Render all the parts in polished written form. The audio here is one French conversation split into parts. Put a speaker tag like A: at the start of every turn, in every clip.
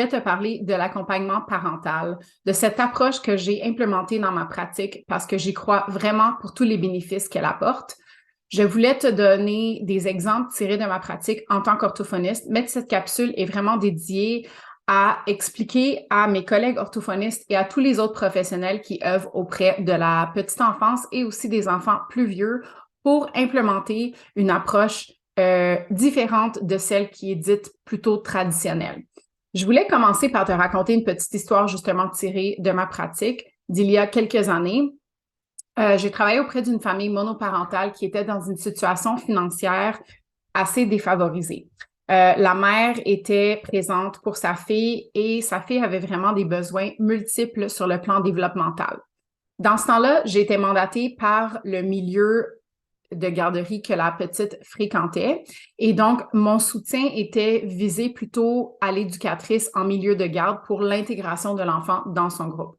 A: voulais te parler de l'accompagnement parental, de cette approche que j'ai implémentée dans ma pratique parce que j'y crois vraiment pour tous les bénéfices qu'elle apporte. Je voulais te donner des exemples tirés de ma pratique en tant qu'orthophoniste, mais cette capsule est vraiment dédiée à expliquer à mes collègues orthophonistes et à tous les autres professionnels qui œuvrent auprès de la petite enfance et aussi des enfants plus vieux pour implémenter une approche différente de celle qui est dite plutôt traditionnelle. Je voulais commencer par te raconter une petite histoire justement tirée de ma pratique d'il y a quelques années. J'ai travaillé auprès d'une famille monoparentale qui était dans une situation financière assez défavorisée. La mère était présente pour sa fille et sa fille avait vraiment des besoins multiples sur le plan développemental. Dans ce temps-là, j'ai été mandatée par le milieu de garderie que la petite fréquentait. Et donc, mon soutien était visé plutôt à l'éducatrice en milieu de garde pour l'intégration de l'enfant dans son groupe.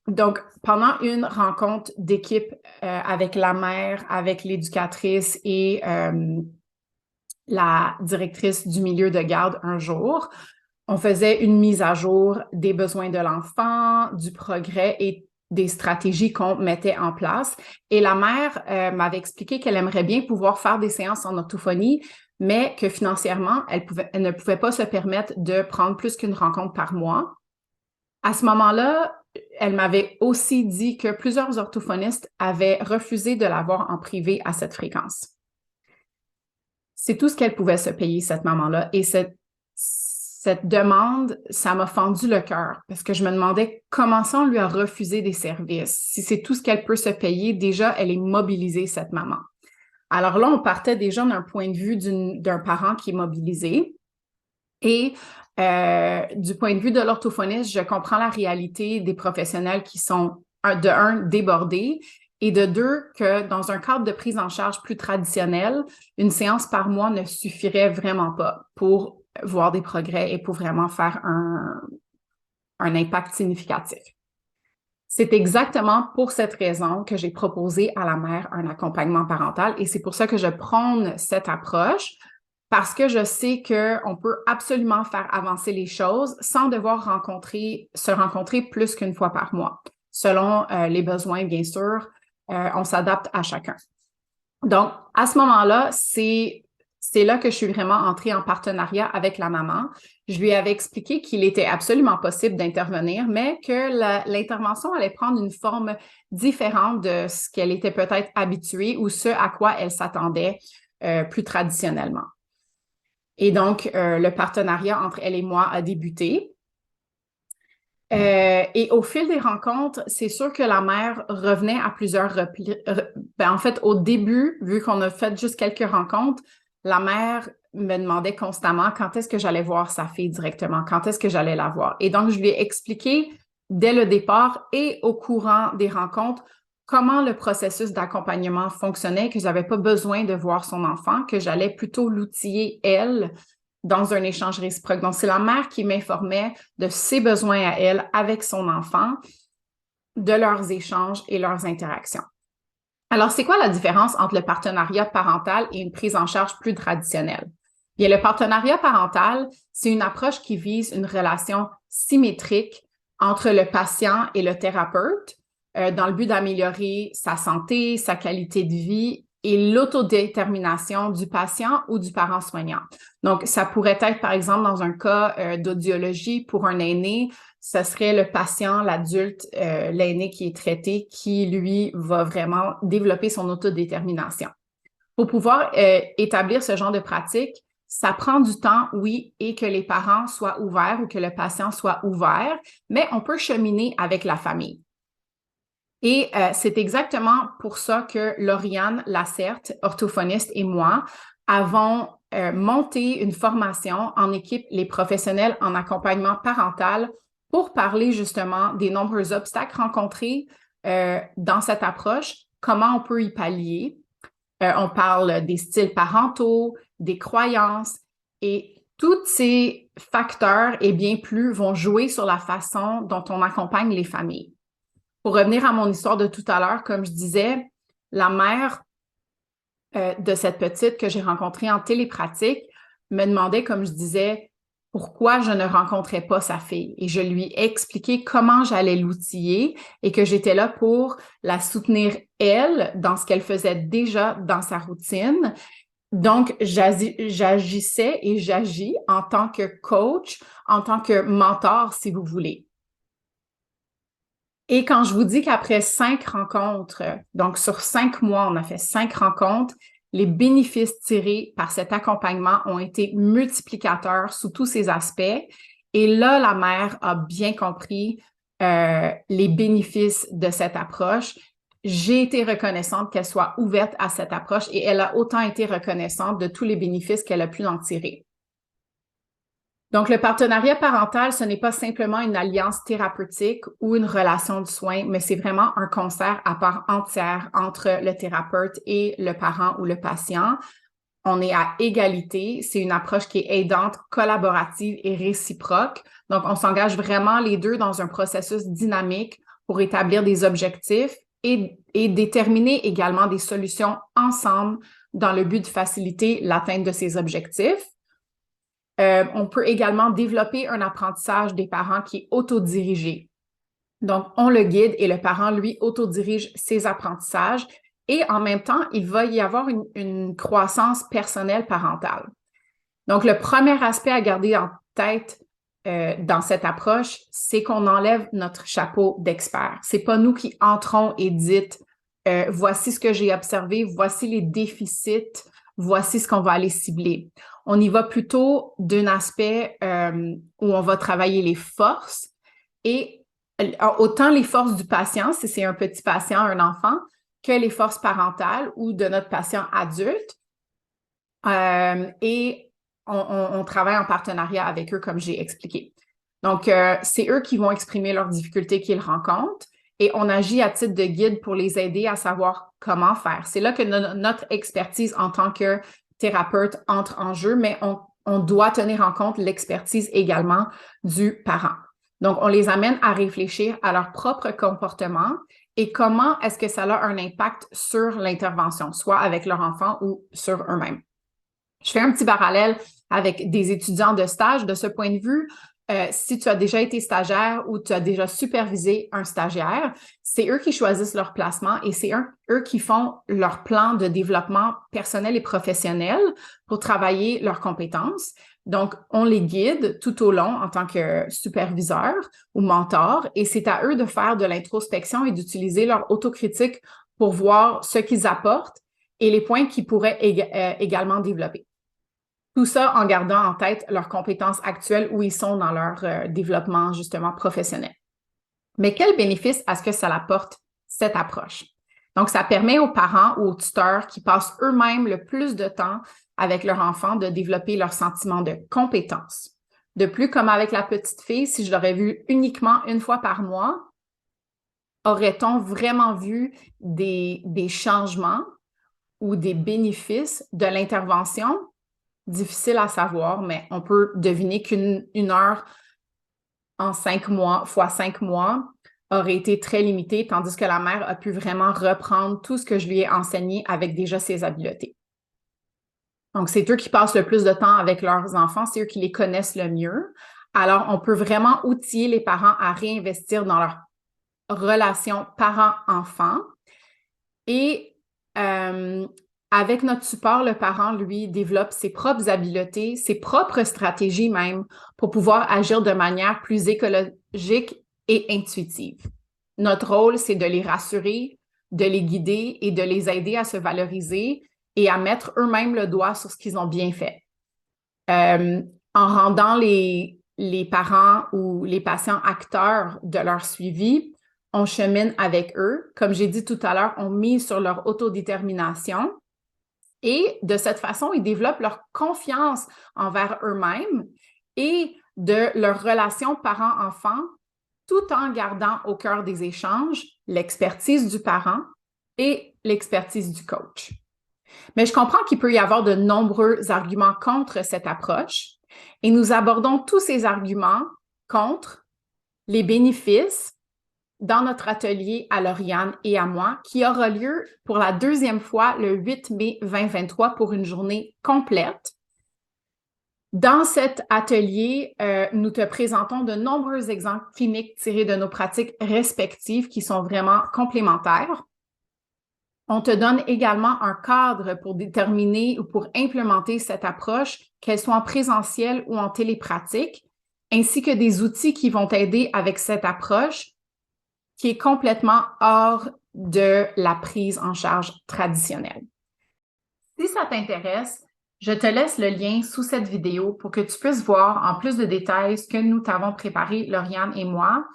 A: Donc, pendant une rencontre d'équipe avec la mère, avec l'éducatrice et la directrice du milieu de garde un jour, on faisait une mise à jour des besoins de l'enfant, du progrès et des stratégies qu'on mettait en place. Et la mère m'avait expliqué qu'elle aimerait bien pouvoir faire des séances en orthophonie, mais que financièrement, elle ne pouvait pas se permettre de prendre plus qu'une rencontre par mois. À ce moment-là, elle m'avait aussi dit que plusieurs orthophonistes avaient refusé de la voir en privé à cette fréquence. C'est tout ce qu'elle pouvait se payer, cette maman-là. Et cette demande, ça m'a fendu le cœur parce que je me demandais comment ça on lui a refusé des services. Si c'est tout ce qu'elle peut se payer, déjà, elle est mobilisée, cette maman. Alors là, on partait déjà d'un point de vue d'un parent qui est mobilisé. Et du point de vue de l'orthophoniste, je comprends la réalité des professionnels qui sont, de un, débordés, et de deux, que dans un cadre de prise en charge plus traditionnel, une séance par mois ne suffirait vraiment pas pour voir des progrès et pour vraiment faire un impact significatif. C'est exactement pour cette raison que j'ai proposé à la mère un accompagnement parental et c'est pour ça que je prône cette approche parce que je sais qu'on peut absolument faire avancer les choses sans devoir se rencontrer plus qu'une fois par mois. Selon les besoins, bien sûr, on s'adapte à chacun. Donc, à ce moment-là, c'est là que je suis vraiment entrée en partenariat avec la maman. Je lui avais expliqué qu'il était absolument possible d'intervenir, mais que l'intervention allait prendre une forme différente de ce qu'elle était peut-être habituée ou ce à quoi elle s'attendait plus traditionnellement. Et donc, le partenariat entre elle et moi a débuté. Et au fil des rencontres, c'est sûr que la mère revenait à plusieurs reprises. En fait, au début, vu qu'on a fait juste quelques rencontres, la mère me demandait constamment quand est-ce que j'allais voir sa fille directement, quand est-ce que j'allais la voir. Et donc, je lui ai expliqué dès le départ et au courant des rencontres comment le processus d'accompagnement fonctionnait, que j'avais pas besoin de voir son enfant, que j'allais plutôt l'outiller, elle, dans un échange réciproque. Donc, c'est la mère qui m'informait de ses besoins à elle avec son enfant, de leurs échanges et leurs interactions. Alors, c'est quoi la différence entre le partenariat parental et une prise en charge plus traditionnelle? Bien, le partenariat parental, c'est une approche qui vise une relation symétrique entre le patient et le thérapeute dans le but d'améliorer sa santé, sa qualité de vie et l'autodétermination du patient ou du parent soignant. Donc, ça pourrait être, par exemple, dans un cas d'audiologie pour un aîné, ce serait le patient, l'adulte, l'aîné qui est traité, qui, lui, va vraiment développer son autodétermination. Pour pouvoir établir ce genre de pratique, ça prend du temps, oui, et que les parents soient ouverts ou que le patient soit ouvert, mais on peut cheminer avec la famille. Et c'est exactement pour ça que Lauriane Lacerte, orthophoniste, et moi avons monté une formation en équipe les professionnels en accompagnement parental pour parler justement des nombreux obstacles rencontrés dans cette approche, comment on peut y pallier. On parle des styles parentaux, des croyances et tous ces facteurs et bien plus vont jouer sur la façon dont on accompagne les familles. Pour revenir à mon histoire de tout à l'heure, comme je disais, la mère de cette petite que j'ai rencontrée en télépratique me demandait, comme je disais, pourquoi je ne rencontrais pas sa fille. Et je lui ai expliqué comment j'allais l'outiller et que j'étais là pour la soutenir, elle, dans ce qu'elle faisait déjà dans sa routine. Donc, j'agissais et j'agis en tant que coach, en tant que mentor, si vous voulez. Et quand je vous dis qu'après 5 rencontres, donc sur 5 mois, on a fait 5 rencontres, les bénéfices tirés par cet accompagnement ont été multiplicateurs sous tous ces aspects. Et là, la mère a bien compris les bénéfices de cette approche. J'ai été reconnaissante qu'elle soit ouverte à cette approche et elle a autant été reconnaissante de tous les bénéfices qu'elle a pu en tirer. Donc, le partenariat parental, ce n'est pas simplement une alliance thérapeutique ou une relation de soins, mais c'est vraiment un concert à part entière entre le thérapeute et le parent ou le patient. On est à égalité. C'est une approche qui est aidante, collaborative et réciproque. Donc, on s'engage vraiment les deux dans un processus dynamique pour établir des objectifs et déterminer également des solutions ensemble dans le but de faciliter l'atteinte de ces objectifs. On peut également développer un apprentissage des parents qui est autodirigé. Donc, on le guide et le parent, lui, autodirige ses apprentissages. Et en même temps, il va y avoir une croissance personnelle parentale. Donc, le premier aspect à garder en tête dans cette approche, c'est qu'on enlève notre chapeau d'expert. C'est pas nous qui entrons et dites voici ce que j'ai observé, voici les déficits, voici ce qu'on va aller cibler. On y va plutôt d'un aspect où on va travailler les forces et autant les forces du patient, si c'est un petit patient, un enfant, que les forces parentales ou de notre patient adulte. Et on travaille en partenariat avec eux, comme j'ai expliqué. Donc, c'est eux qui vont exprimer leurs difficultés qu'ils rencontrent et on agit à titre de guide pour les aider à savoir comment faire. C'est là que notre expertise en tant que thérapeute entre en jeu, mais on doit tenir en compte l'expertise également du parent. Donc, on les amène à réfléchir à leur propre comportement et comment est-ce que ça a un impact sur l'intervention, soit avec leur enfant ou sur eux-mêmes. Je fais un petit parallèle avec des étudiants de stage. De ce point de vue, si tu as déjà été stagiaire ou tu as déjà supervisé un stagiaire, c'est eux qui choisissent leur placement et c'est eux qui font leur plan de développement personnel et professionnel pour travailler leurs compétences. Donc, on les guide tout au long en tant que superviseur ou mentor et c'est à eux de faire de l'introspection et d'utiliser leur autocritique pour voir ce qu'ils apportent et les points qu'ils pourraient également développer. Tout ça en gardant en tête leurs compétences actuelles où ils sont dans leur développement justement professionnel. Mais quel bénéfice est-ce que ça apporte, cette approche? Donc, ça permet aux parents ou aux tuteurs qui passent eux-mêmes le plus de temps avec leur enfant de développer leur sentiment de compétence. De plus, comme avec la petite fille, si je l'aurais vue uniquement une fois par mois, aurait-on vraiment vu des changements ou des bénéfices de l'intervention? Difficile à savoir, mais on peut deviner qu'une heure en 5 mois, fois 5 mois, aurait été très limitée, tandis que la mère a pu vraiment reprendre tout ce que je lui ai enseigné avec déjà ses habiletés. Donc, c'est eux qui passent le plus de temps avec leurs enfants, c'est eux qui les connaissent le mieux. Alors, on peut vraiment outiller les parents à réinvestir dans leur relation parent-enfant et avec notre support, le parent, lui, développe ses propres habiletés, ses propres stratégies même pour pouvoir agir de manière plus écologique et intuitive. Notre rôle, c'est de les rassurer, de les guider et de les aider à se valoriser et à mettre eux-mêmes le doigt sur ce qu'ils ont bien fait. En rendant les parents ou les patients acteurs de leur suivi, on chemine avec eux. Comme j'ai dit tout à l'heure, on mise sur leur autodétermination. Et de cette façon, ils développent leur confiance envers eux-mêmes et de leur relation parent-enfant, tout en gardant au cœur des échanges l'expertise du parent et l'expertise du coach. Mais je comprends qu'il peut y avoir de nombreux arguments contre cette approche et nous abordons tous ces arguments contre les bénéfices dans notre atelier à Lauriane et à moi, qui aura lieu pour la deuxième fois le 8 mai 2023 pour une journée complète. Dans cet atelier, nous te présentons de nombreux exemples cliniques tirés de nos pratiques respectives qui sont vraiment complémentaires. On te donne également un cadre pour déterminer ou pour implémenter cette approche, qu'elle soit en présentiel ou en télépratique, ainsi que des outils qui vont t'aider avec cette approche qui est complètement hors de la prise en charge traditionnelle. Si ça t'intéresse, je te laisse le lien sous cette vidéo pour que tu puisses voir en plus de détails ce que nous t'avons préparé, Lauriane et moi,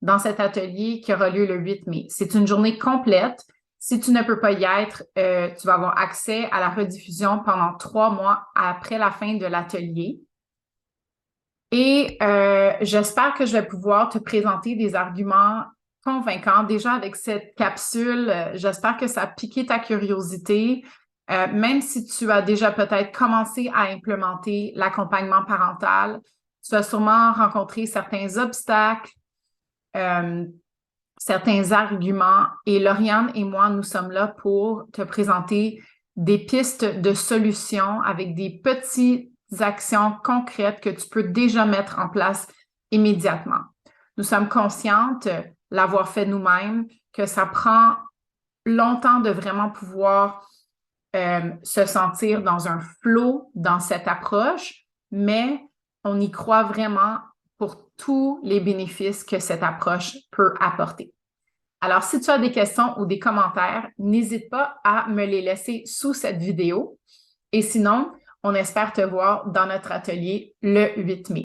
A: dans cet atelier qui aura lieu le 8 mai. C'est une journée complète. Si tu ne peux pas y être, tu vas avoir accès à la rediffusion pendant 3 mois après la fin de l'atelier. Et j'espère que je vais pouvoir te présenter des arguments convaincants. Déjà avec cette capsule, j'espère que ça a piqué ta curiosité. Même si tu as déjà peut-être commencé à implémenter l'accompagnement parental, tu vas sûrement rencontrer certains obstacles, certains arguments. Et Lauriane et moi, nous sommes là pour te présenter des pistes de solutions avec des petites actions concrètes que tu peux déjà mettre en place immédiatement. Nous sommes conscientes, l'avoir fait nous-mêmes, que ça prend longtemps de vraiment pouvoir se sentir dans un flow dans cette approche, mais on y croit vraiment pour tous les bénéfices que cette approche peut apporter. Alors, si tu as des questions ou des commentaires, n'hésite pas à me les laisser sous cette vidéo. Et sinon, on espère te voir dans notre atelier le 8 mai.